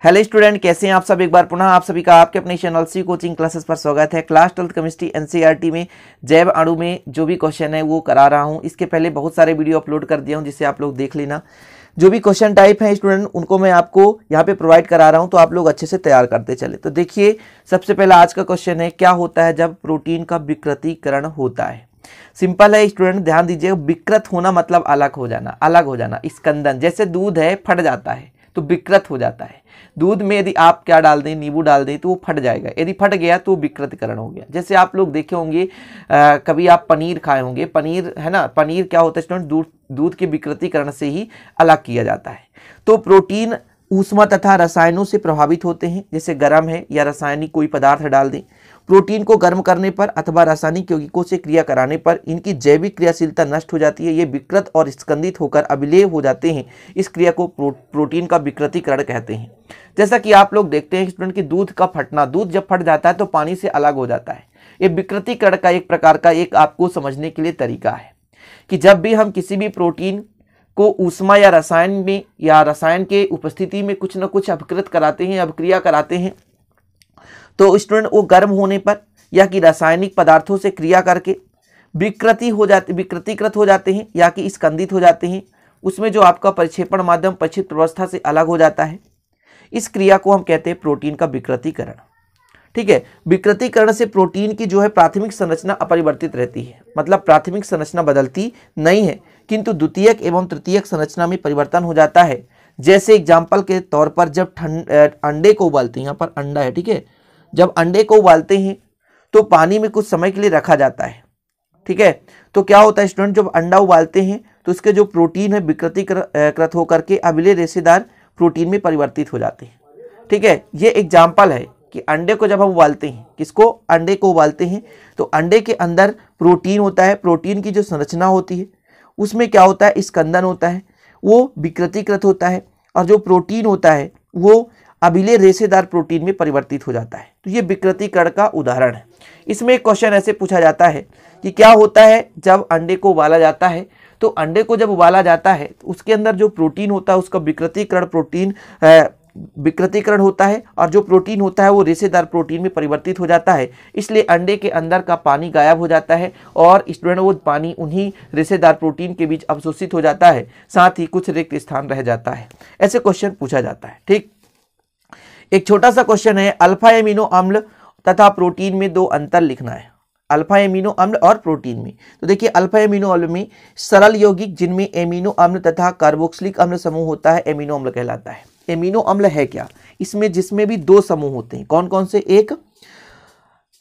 Hello student, कैसे हैं आप सब। एक बार पुनः आप सभी का आपके अपने चैनल सी कोचिंग क्लासेस पर स्वागत है। क्लास 12th केमिस्ट्री एनसीईआरटी में जैव अणु में जो भी क्वेश्चन है वो करा रहा हूं। इसके पहले बहुत सारे वीडियो अपलोड कर दिया हूं जिसे आप लोग देख लेना। जो भी क्वेश्चन टाइप है स्टूडेंट उनको मैं आपको यहाँ पे प्रोवाइड करा रहा हूँ, तो आप लोग अच्छे से तैयार करते चले। तो देखिए, सबसे पहला आज का क्वेश्चन है, क्या होता है जब प्रोटीन का विकृतीकरण होता है। सिंपल है स्टूडेंट, ध्यान दीजिए। विकृत होना मतलब अलग हो जाना, अलग हो जाना। स्कंदन, जैसे दूध है फट जाता है तो विकृत हो जाता है। दूध में यदि आप क्या डाल दें, नींबू डाल दें तो वो फट जाएगा। यदि फट गया तो विकृतीकरण हो गया। जैसे आप लोग देखे होंगे, कभी आप पनीर खाए होंगे, पनीर है ना, पनीर क्या होता है स्टूडेंट, दूध के विकृतीकरण से ही अलग किया जाता है। तो प्रोटीन ऊष्मा तथा रसायनों से प्रभावित होते हैं, जैसे गर्म है या रासायनिक कोई पदार्थ डाल दें। प्रोटीन को गर्म करने पर अथवा रासायनिक यौगिकों से क्रिया कराने पर इनकी जैविक क्रियाशीलता नष्ट हो जाती है। ये विकृत और स्कंदित होकर अविलेय हो जाते हैं। इस क्रिया को प्रोटीन का विकृतीकरण कहते हैं। जैसा कि आप लोग देखते हैं स्टूडेंट कि दूध का फटना, दूध जब फट जाता है तो पानी से अलग हो जाता है। ये विकृतीकरण का एक प्रकार का एक आपको समझने के लिए तरीका है कि जब भी हम किसी भी प्रोटीन को ऊष्मा या रसायन में या रसायन के उपस्थिति में कुछ न कुछ अपकृत कराते हैं, अभिक्रिया कराते हैं, तो स्टूडेंट वो गर्म होने पर या कि रासायनिक पदार्थों से क्रिया करके विकृतीकृत हो जाते हैं या कि स्कंदित हो जाते हैं। उसमें जो आपका परिक्षेपण माध्यम परिक्षिप्त अवस्था से अलग हो जाता है। इस क्रिया को हम कहते हैं प्रोटीन का विकृतीकरण। ठीक है, विकृतीकरण से प्रोटीन की जो है प्राथमिक संरचना अपरिवर्तित रहती है, मतलब प्राथमिक संरचना बदलती नहीं है, किंतु द्वितीयक एवं तृतीयक संरचना में परिवर्तन हो जाता है। जैसे एग्जाम्पल के तौर पर जब अंडे को उबालते हैं, यहाँ पर अंडा है, ठीक है, जब अंडे को उबालते हैं तो पानी में कुछ समय के लिए रखा जाता है। ठीक है, तो क्या होता है स्टूडेंट, जब अंडा उबालते हैं तो इसके जो प्रोटीन है विकृतीकृत होकर के अविलेय रेशेदार प्रोटीन में परिवर्तित हो जाते हैं। ठीक है, ये एग्जाम्पल है कि अंडे को जब हम उबालते हैं, किसको, अंडे को उबालते हैं, तो अंडे के अंदर प्रोटीन होता है। प्रोटीन की जो संरचना होती है उसमें क्या होता है, स्कंदन होता है, वो विकृतीकृत होता है, और जो प्रोटीन होता है वो अविलेय रेशेदार प्रोटीन में परिवर्तित हो जाता है। तो ये विकृतीकरण का उदाहरण है। इसमें एक क्वेश्चन ऐसे पूछा जाता है कि क्या होता है जब अंडे को उबाला जाता है। तो अंडे को जब उबाला जाता है तो उसके अंदर जो प्रोटीन होता है उसका विकृतीकरण होता है, और जो प्रोटीन होता है वो रेशेदार प्रोटीन में परिवर्तित हो जाता है। इसलिए अंडे के अंदर का पानी गायब हो जाता है और स्टूडेंट वो पानी उन्हीं रेशेदार प्रोटीन के बीच अवशोषित हो जाता है, साथ ही कुछ रिक्त स्थान रह जाता है। ऐसे क्वेश्चन पूछा जाता है। ठीक, एक छोटा सा क्वेश्चन है, अल्फा एमिनो अम्ल तथा प्रोटीन में दो अंतर लिखना है। अल्फा एमिनो अम्ल और प्रोटीन में, तो देखिए अल्फा एमिनो अम्ल में सरल यौगिक जिनमें एमिनो अम्ल तथा कार्बोक्सिलिक अम्ल समूह होता है एमिनो अम्ल कहलाता है। एमिनो अम्ल है क्या, इसमें जिसमें भी दो समूह होते हैं, कौन कौन से, एक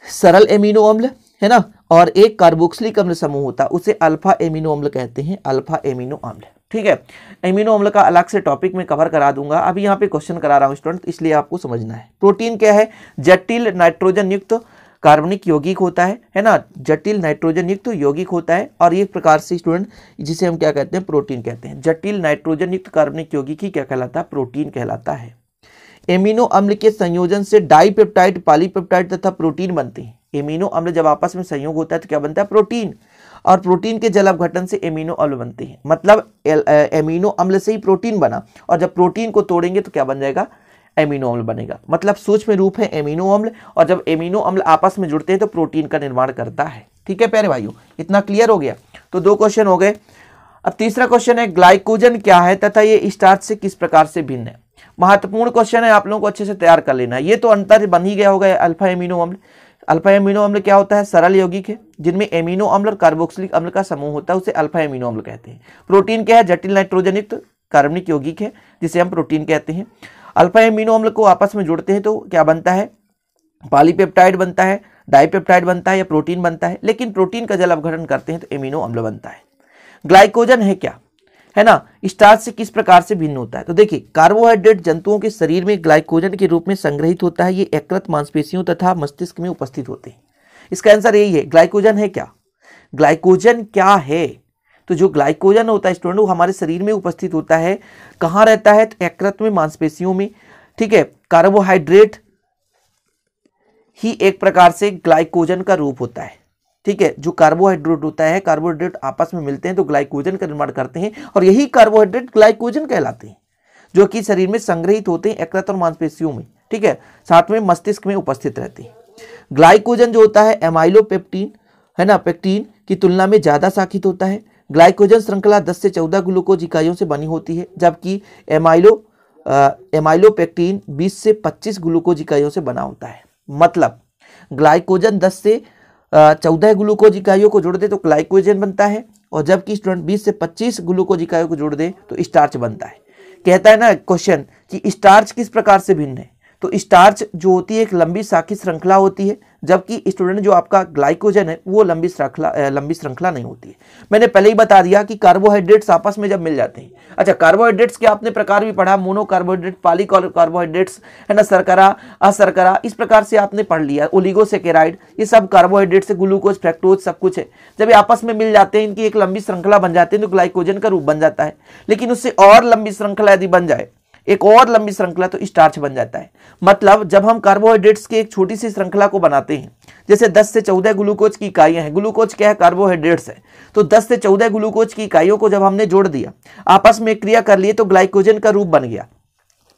सरल एमिनो अम्ल है ना, और एक कार्बोक्सिलिक अम्ल समूह होता है, उसे अल्फा एमिनो अम्ल कहते हैं, अल्फा एमिनो अम्ल। ठीक है, एमिनो अम्ल का अलग से टॉपिक में कवर करा दूंगा, अभी यहाँ पे क्वेश्चन करा रहा हूँ स्टूडेंट, इसलिए आपको समझना है। प्रोटीन क्या है, जटिल नाइट्रोजन युक्त कार्बनिक यौगिक होता है ना, जटिल नाइट्रोजन युक्त यौगिक होता है, और एक प्रकार से स्टूडेंट जिसे हम क्या कहते हैं, प्रोटीन कहते हैं। जटिल नाइट्रोजन युक्त कार्बनिक यौगिक ही क्या कहलाता है, प्रोटीन कहलाता है। एमिनो अम्ल के संयोजन से डाइपेप्टाइड, पॉलीपेप्टाइड तथा प्रोटीन बनते हैं। एमिनो अम्ल जब आपस में संयोग होता है तो क्या बनता है, प्रोटीन, और प्रोटीन के जल अपघटन से एमिनो अम्ल बनते हैं। मतलब एमिनो अम्ल से ही प्रोटीन बना, और जब प्रोटीन को तोड़ेंगे तो क्या बन जाएगा, एमिनो अम्ल बनेगा। मतलब सूक्ष्म रूप है एमिनो अम्ल, और जब एमिनो अम्ल आपस में जुड़ते हैं तो प्रोटीन का निर्माण करता है। ठीक है प्यारे भाइयों, इतना क्लियर हो गया। तो दो क्वेश्चन हो गए। अब तीसरा क्वेश्चन है, ग्लाइकोजन क्या है तथा ये स्टार्च से किस प्रकार से भिन्न है। महत्वपूर्ण क्वेश्चन है, आप लोगों को अच्छे से तैयार कर लेना है। ये तो अंतर बन ही गया होगा। अल्फा एमिनो अम्ल, अल्फा एमिनो अम्ल क्या होता है, सरल यौगिक है जिनमें एमिनो अम्ल और कार्बोक्सिलिक अम्ल का समूह होता है, उसे अल्फा एमिनो अम्ल कहते हैं। प्रोटीन क्या है, जटिल नाइट्रोजन युक्त कार्बनिक यौगिक है जिसे हम प्रोटीन कहते हैं। अल्फा एमिनो अम्ल को आपस में जोड़ते हैं तो क्या बनता है, पॉलीपेप्टाइड बनता है, डाइपेप्टाइड बनता है या प्रोटीन बनता है। लेकिन प्रोटीन का जल अपघटन करते हैं तो एमिनो अम्ल बनता है। ग्लाइकोजन है क्या, है ना, स्टार्च से किस प्रकार से भिन्न होता है। तो देखिए, कार्बोहाइड्रेट जंतुओं के शरीर में ग्लाइकोजन के रूप में संग्रहित होता है। ये यकृत, मांसपेशियों तथा मस्तिष्क में उपस्थित होते हैं। इसका आंसर यही है। ग्लाइकोजन है क्या, ग्लाइकोजन क्या है, तो जो ग्लाइकोजन होता है स्टूडेंट वो हमारे शरीर में उपस्थित होता है। कहाँ रहता है, तो यकृत में, मांसपेशियों में। ठीक है, कार्बोहाइड्रेट ही एक प्रकार से ग्लाइकोजन का रूप होता है। ठीक है, जो कार्बोहाइड्रेट होता है, कार्बोहाइड्रेट आपस में मिलते हैं तो ग्लाइकोजन का निर्माण करते हैं, और यही कार्बोहाइड्रेट ग्लाइकोजन कहलाते हैं। जो कि शरीर में संग्रहित होते हैं यकृत और मांसपेशियों में, ठीक है, साथ में मस्तिष्क में उपस्थित रहते हैं। ग्लाइकोजन जो होता है एमाइलोपेक्टिन, है ना, पेक्टिन की तुलना में ज्यादा शाखित होता है। ग्लाइकोजन श्रृंखला 10 से 14 ग्लूकोज इकाइयों से बनी होती है, जबकि एमाइलोपेक्टिन 20 से 25 ग्लूकोज इकाइयों से बना होता है। मतलब ग्लाइकोजन 10 से 14 ग्लूकोज इकाइयों को जोड़ दे तो ग्लाइकोजन बनता है, और जबकि स्टूडेंट 20 से 25 ग्लूकोज इकाइयों को जोड़ दे तो स्टार्च बनता है। कहता है ना क्वेश्चन कि स्टार्च किस प्रकार से भिन्न है, तो स्टार्च जो होती है एक लंबी शाखित श्रृंखला होती है, जबकि स्टूडेंट जो आपका ग्लाइकोजन है वो लंबी श्रृंखला नहीं होती है। मैंने पहले ही बता दिया कि कार्बोहाइड्रेट्स आपस में जब मिल जाते हैं, अच्छा कार्बोहाइड्रेट्स के आपने प्रकार भी पढ़ा, मोनो कार्बोहाइड्रेट, पॉली कार्बोहाइड्रेट्स, है ना, शर्करा, अशर्करा, इस प्रकार से आपने पढ़ लिया, ओलिगोसेकेराइड, ये सब कार्बोहाइड्रेट्स है, ग्लूकोज, फ्रैक्टोज सब कुछ है। जब ये आपस में मिल जाते हैं, इनकी एक लंबी श्रृंखला बन जाती है तो ग्लाइकोजन का रूप बन जाता है। लेकिन उससे और लंबी श्रृंखला यदि बन जाए, एक और लंबी श्रृंखला, तो स्टार्च बन जाता है। मतलब जब हम कार्बोहाइड्रेट्स की एक छोटी सी श्रृंखला को बनाते हैं, जैसे 10 से 14 ग्लूकोज की इकाइयां हैं, ग्लूकोज क्या है, कार्बोहाइड्रेट्स है, तो 10 से 14 ग्लूकोज की इकाइयों को जब हमने जोड़ दिया, आपस में क्रिया कर लिए तो ग्लाइकोजन का रूप बन गया।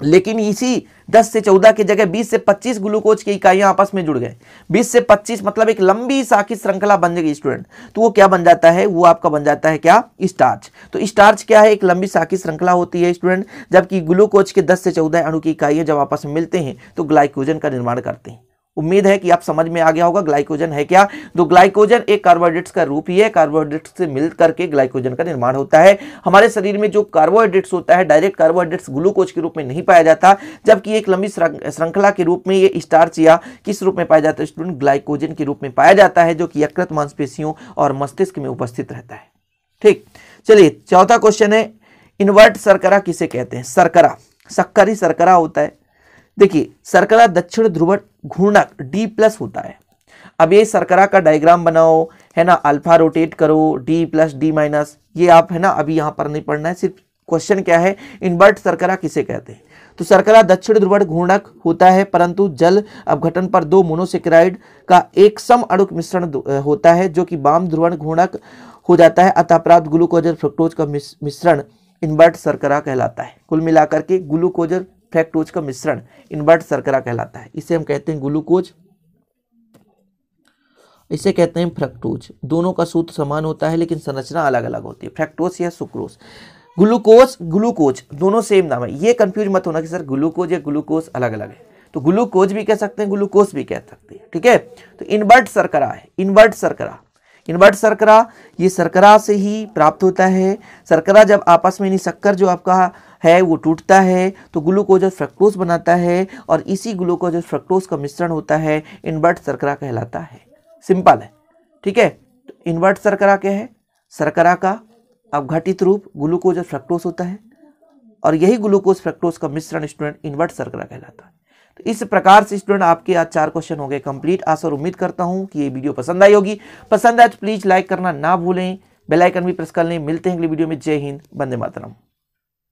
लेकिन इसी 10 से 14 की जगह 20 से 25 ग्लूकोज की इकाइयां आपस में जुड़ गए, 20 से 25 मतलब एक लंबी शाखित श्रृंखला बन जाएगी स्टूडेंट, तो वो क्या बन जाता है, वो आपका बन जाता है क्या, स्टार्च। तो स्टार्च क्या है, एक लंबी शाखित श्रृंखला होती है स्टूडेंट, जबकि ग्लूकोज के 10 से 14 अणु की इकाइयां जब आपस में मिलते हैं तो ग्लाइकोजन का निर्माण करते हैं। उम्मीद है कि आप समझ में आ गया होगा ग्लाइकोजन है क्या। तो ग्लाइकोजन एक कार्बोहाइड्रेट्स का रूप ही है, कार्बोहाइड्रेट्स से मिल करके ग्लाइकोजन का निर्माण होता है। हमारे शरीर में जो कार्बोहाइड्रेट्स होता है, डायरेक्ट कार्बोहाइड्रेट्स ग्लूकोज के रूप में नहीं पाया जाता, जबकि एक लंबी श्रृंखला के रूप में ये स्टार्च या किस रूप में पाया जाता है स्टूडेंट, ग्लाइकोजन के रूप में पाया जाता है, जो कि यकृत, मांसपेशियों और मस्तिष्क में उपस्थित रहता है। ठीक, चलिए चौथा क्वेश्चन है, इन्वर्ट शर्करा किसे कहते हैं। शर्करा, शक्करी शर्करा होता है। देखिए शर्करा दक्षिण ध्रुव घूर्णक D+ होता है। अब ये शर्करा का डायग्राम बनाओ, है ना, अल्फा रोटेट करो, D+ D-, ये आप, है ना, अभी यहाँ पर नहीं पढ़ना है, सिर्फ क्वेश्चन क्या है, इन्वर्ट शर्करा किसे कहते हैं। तो शर्करा दक्षिण ध्रुव घूर्णक होता है, परंतु जल अपघटन पर 2 मोनोसेकेराइड का एक सम अणुक मिश्रण होता है, जो कि वाम ध्रुवण घूर्णक हो जाता है, अतः प्राप्त ग्लूकोज और फ्रक्टोज का मिश्रण इन्वर्ट शर्करा कहलाता है। कुल मिलाकर के ग्लूकोज और फ्रक्टोज का मिश्रण इन्वर्ट शर्करा कहलाता है। इसे हम कहते हैं ग्लूकोज, इसे कहते हैं फ्रक्टोज। दोनों का सूत्र समान होता है लेकिन संरचना अलग अलग होती है, फ्रक्टोज या सुक्रोज। ग्लूकोज दोनों सेम नाम है, ये कंफ्यूज मत होना कि सर ग्लूकोज या ग्लूकोज अलग अलग है। तो ग्लूकोज भी कह सकते हैं, ग्लूकोज भी कह सकते हैं, ठीक है। तो इन्वर्ट शर्करा है, इन्वर्ट शर्करा ये शर्करा से ही प्राप्त होता है। शर्करा जब आपस में, शक्कर जो आपका है वो टूटता है तो ग्लूकोज और फ्रक्टोज बनाता है, और इसी ग्लूकोज और फ्रक्टोज का मिश्रण होता है, इन्वर्ट शर्करा कहलाता है। सिंपल है, ठीक है। तो इन्वर्ट शर्करा क्या है, शर्करा का अपघटित रूप ग्लूकोज और फ्रक्टोज होता है, और यही ग्लूकोज फ्रक्टोज का मिश्रण स्टूडेंट इन्वर्ट शर्करा कहलाता है। तो इस प्रकार से स्टूडेंट आपके आज 4 क्वेश्चन हो गए कंप्लीट। आशा और उम्मीद करता हूं कि ये वीडियो पसंद आई होगी। पसंद आए तो प्लीज लाइक करना ना भूलें, बेल आइकन भी प्रेस कर लें। मिलते हैं अगली वीडियो में। जय हिंद, वंदे मातरम।